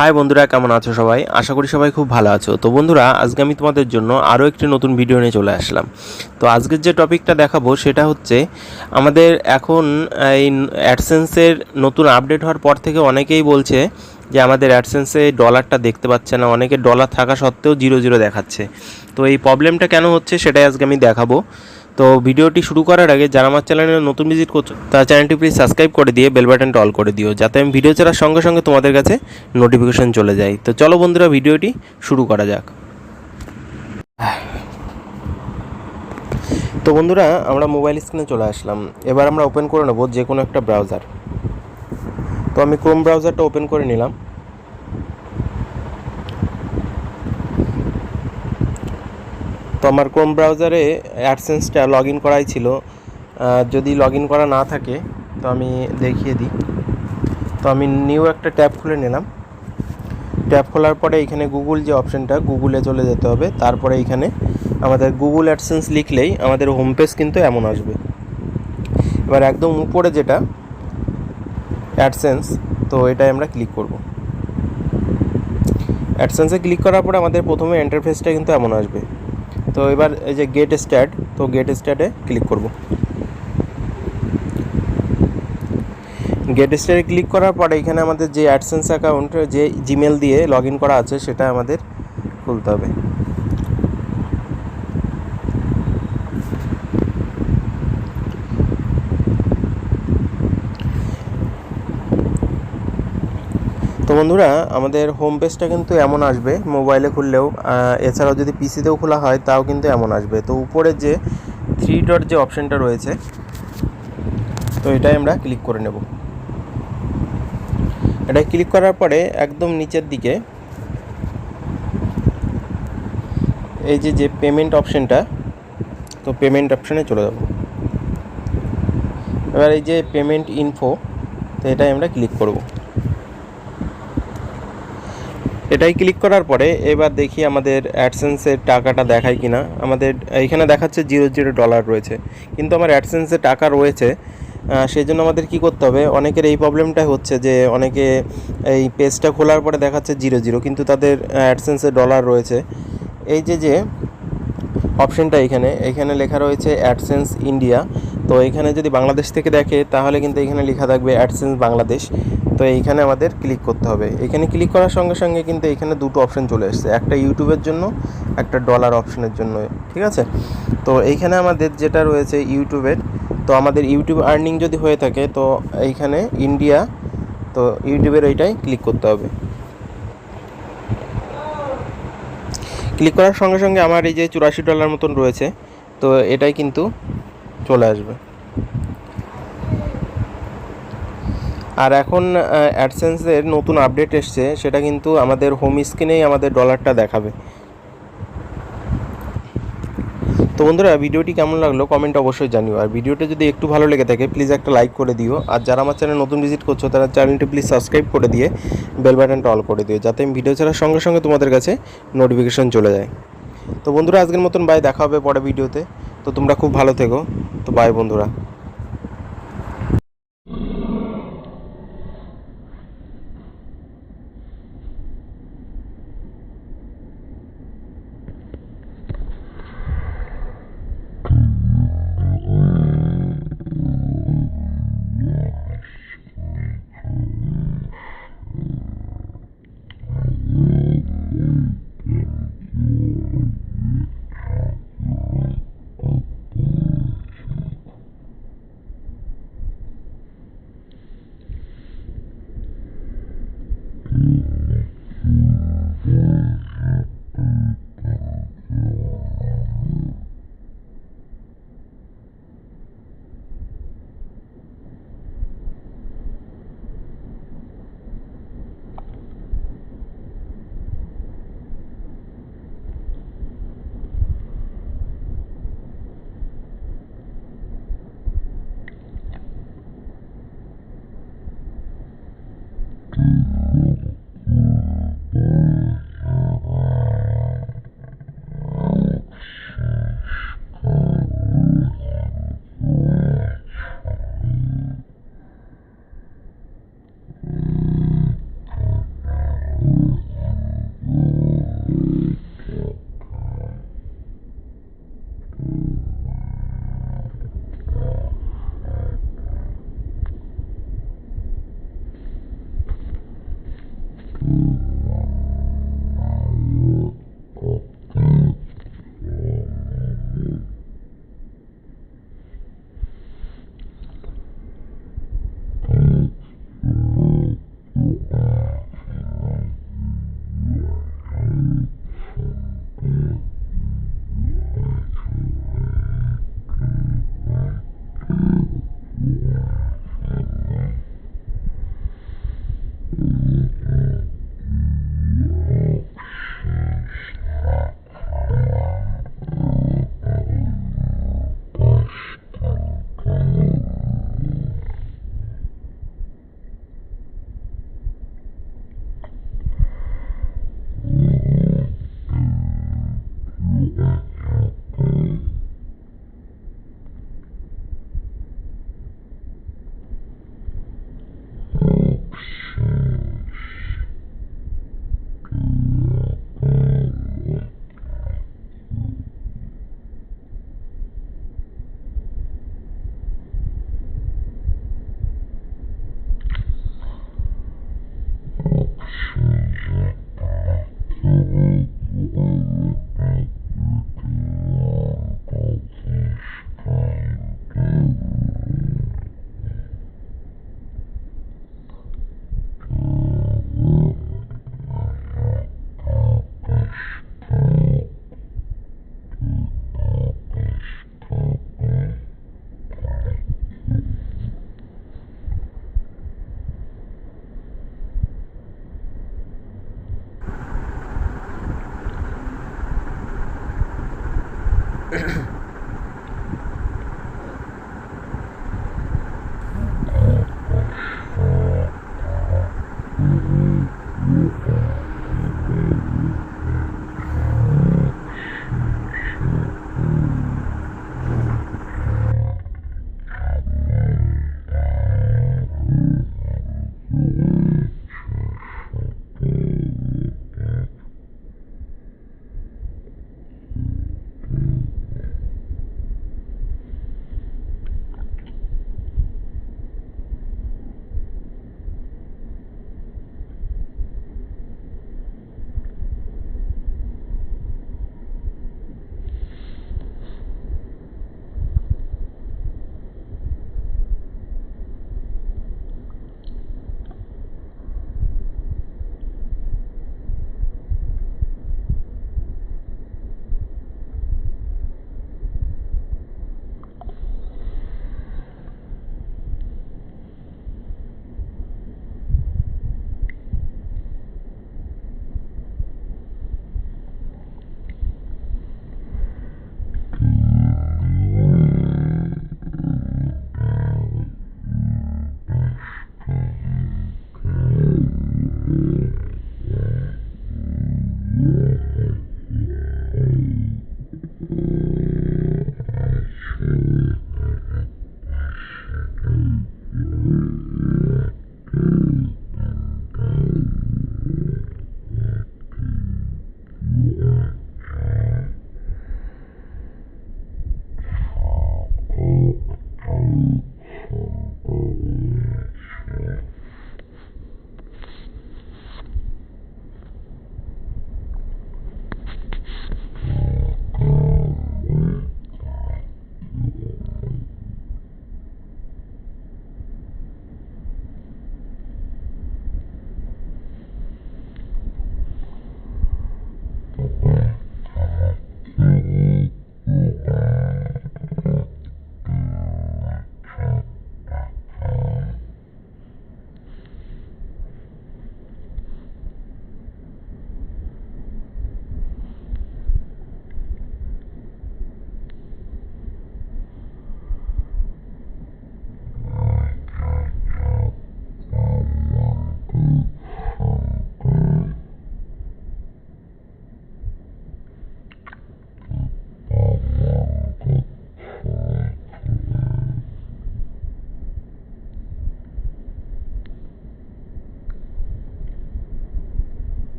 High বন্ধুরা, কেমন আছো সবাই? আশা করি সবাই খুব ভালো আছো। তো বন্ধুরা, আজকে আমি তোমাদের জন্য আরও একটি নতুন ভিডিও নিয়ে চলে আসলাম। তো আজকের যে টপিকটা দেখাবো সেটা হচ্ছে আমাদের এখন এই অ্যাডসেন্সের নতুন আপডেট হওয়ার পর থেকে অনেকেই বলছে যে আমাদের অ্যাডসেন্সে ডলারটা দেখতে পাচ্ছে না, অনেকে ডলার থাকা সত্ত্বেও 0 দেখাচ্ছে। তো এই প্রবলেমটা কেন হচ্ছে সেটাই আজকে আমি দেখাবো। তো ভিডিওটি শুরু করার আগে যারা আমার চ্যানেলে নতুন ভিজিট করছো তারা চ্যানেলটি প্লিজ সাবস্ক্রাইব করে দিয়ে বেল বাটনটা অল করে দিও, যাতে আমি ভিডিও ছাড়ার সঙ্গে সঙ্গে তোমাদের কাছে নোটিফিকেশন চলে যায়। তো চলো বন্ধুরা, ভিডিওটি শুরু করা যাক। তো বন্ধুরা, আমরা মোবাইল স্ক্রিনে চলে আসলাম। এবার আমরা ওপেন করে নেব যে কোনো একটা ব্রাউজার। তো আমি ক্রোম ব্রাউজারটা ওপেন করে নিলাম। তো আমার ক্রোম ব্রাউজারে অ্যাডসেন্সটা লগ ইন করাই ছিল। যদি লগ ইন করা না থাকে তো আমি দেখিয়ে দিই। তো আমি নিউ একটা ট্যাব খুলে নিলাম। ট্যাব খোলার পরে এখানে গুগল যে অপশানটা, গুগলে চলে যেতে হবে। তারপরে এখানে আমাদের গুগল অ্যাডসেন্স লিখলেই আমাদের হোম পেজ কিন্তু এমন আসবে। এবার একদম উপরে যেটা অ্যাডসেন্স, তো এটাই আমরা ক্লিক করব। অ্যাডসেন্সে ক্লিক করার পরে আমাদের প্রথমে ইন্টারফেসটা কিন্তু এমন আসবে। তো এবার এই যে গেট স্টার্ট, তো গেট স্টার্টে ক্লিক করব। গেট স্টারে ক্লিক করার পরে এখানে আমাদের যে অ্যাডসেন্স অ্যাকাউন্টের যে জিমেল দিয়ে লগ ইন করা আছে সেটা আমাদের খুলতে হবে। তো বন্ধুরা, আমাদের হোম পেজটা কিন্তু এমন আসবে মোবাইলে খুললেও, এছাড়াও যদি পিসিতেও খোলা হয় তাও কিন্তু এমন আসবে। তো উপরে যে 3 ডট যে অপশানটা রয়েছে, তো এটাই আমরা ক্লিক করে নেব। এটা ক্লিক করার পরে একদম নিচের দিকে এই যে পেমেন্ট অপশানটা, তো পেমেন্ট অপশানে চলে যাব। এবার এই যে পেমেন্ট ইনফো, তো এটাই আমরা ক্লিক করব। এটাই ক্লিক করার পরে এবার দেখি আমাদের অ্যাডসেন্সের টাকাটা দেখায় কিনা। আমাদের এইখানে দেখাচ্ছে $0 রয়েছে, কিন্তু আমার অ্যাডসেন্সে টাকা রয়েছে। সেই জন্য আমাদের কি করতে হবে, অনেকের এই প্রবলেমটাই হচ্ছে যে অনেকে এই পেজটা খোলার পরে দেখাচ্ছে 0 কিন্তু তাদের অ্যাডসেন্সে ডলার রয়েছে। এই যে অপশানটা এখানে লেখা রয়েছে অ্যাডসেন্স ইন্ডিয়া। তো এখানে যদি বাংলাদেশ থেকে দেখে তাহলে কিন্তু এখানে লেখা থাকবে অ্যাডসেন্স বাংলাদেশ। তো এইখানে আমাদের ক্লিক করতে হবে। এখানে ক্লিক করার সঙ্গে সঙ্গে কিন্তু এখানে দুটো অপশান চলে এসেছে, একটা ইউটিউবের জন্য, একটা ডলার অপশানের জন্য। ঠিক আছে, তো এইখানে আমাদের যেটা রয়েছে ইউটিউবের, তো আমাদের ইউটিউব আর্নিং যদি হয়ে থাকে তো এইখানে ইন্ডিয়া, তো ইউটিউবের এইটাই ক্লিক করতে হবে। ক্লিক করার সঙ্গে সঙ্গে আমার এই যে $84 মতন রয়েছে, তো এটাই কিন্তু চলে আসবে। আর এখন অ্যাডসেন্সের নতুন আপডেট এসছে, সেটা কিন্তু আমাদের হোম স্ক্রিনেই আমাদের ডলারটা দেখাবে। তো বন্ধুরা, ভিডিওটি কেমন লাগলো কমেন্ট অবশ্যই জানিও। আর ভিডিওটা যদি একটু ভালো লেগে থাকে প্লিজ একটা লাইক করে দিও। আর যারা আমার চ্যানেল নতুন ভিজিট করছো তারা চ্যানেলটি প্লিজ সাবস্ক্রাইব করে দিয়ে বেল বাটনটা অল করে দিও, যাতে আমি ভিডিও ছাড়ার সঙ্গে সঙ্গে তোমাদের কাছে নোটিফিকেশন চলে যায়। তো বন্ধুরা, আজকের মতন বাই, দেখা হবে পরে ভিডিওতে। তো তোমরা খুব ভালো থেকো। তো বাই বন্ধুরা।